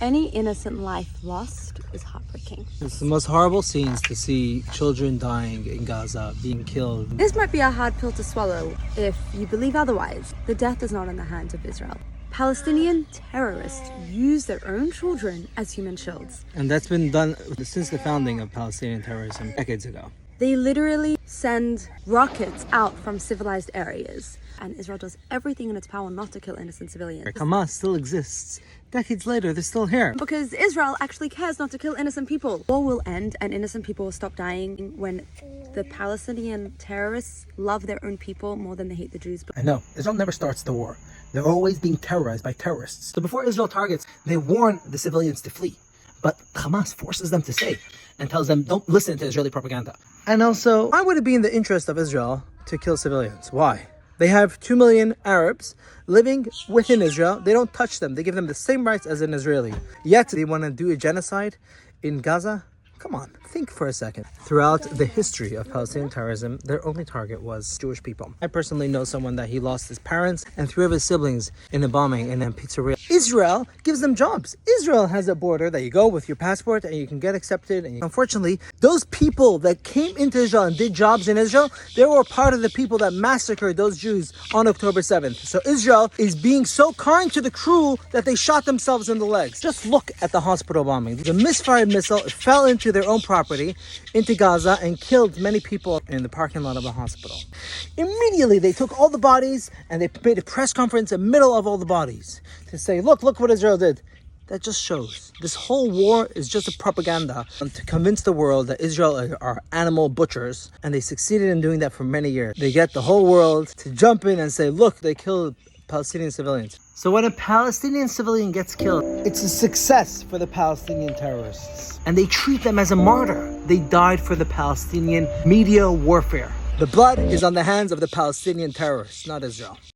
Any innocent life lost is heartbreaking. It's the most horrible scenes to see children dying in Gaza, being killed. This might be a hard pill to swallow if you believe otherwise. The death is not in the hands of Israel. Palestinian terrorists use their own children as human shields. And that's been done since the founding of Palestinian terrorism decades ago. They literally send rockets out from civilized areas, and Israel does everything in its power not to kill innocent civilians. Hamas still exists. Decades later, they're still here. Because Israel actually cares not to kill innocent people. War will end and innocent people will stop dying when the Palestinian terrorists love their own people more than they hate the Jews. I know, Israel never starts the war. They're always being terrorized by terrorists. So before Israel targets, they warn the civilians to flee. But Hamas forces them to stay and tells them, don't listen to Israeli propaganda. And also, why would it be in the interest of Israel to kill civilians? Why? They have 2 million Arabs living within Israel. They don't touch them. They give them the same rights as an Israeli. Yet they want to do a genocide in Gaza? Come on, think for a second. Throughout the history of Palestinian terrorism, their only target was Jewish people. I personally know someone that he lost his parents and 3 of his siblings in a bombing in a pizzeria. Israel gives them jobs. Israel has a border that you go with your passport and you can get accepted. And unfortunately, those people that came into Israel and did jobs in Israel, they were part of the people that massacred those Jews on October 7th. So Israel is being so kind to the crew that they shot themselves in the legs. Just look at the hospital bombing. The misfired missile fell into their own property, into Gaza, and killed many people in the parking lot of the hospital. Immediately, they took all the bodies and they made a press conference in the middle of all the bodies to say, look what Israel did. That just shows this whole war is just a propaganda to convince the world that Israel are animal butchers, and they succeeded in doing that for many years. They get the whole world to jump in and say, look, they killed Palestinian civilians. So when a Palestinian civilian gets killed, it's a success for the Palestinian terrorists. And they treat them as a martyr. They died for the Palestinian media warfare. The blood is on the hands of the Palestinian terrorists, not Israel.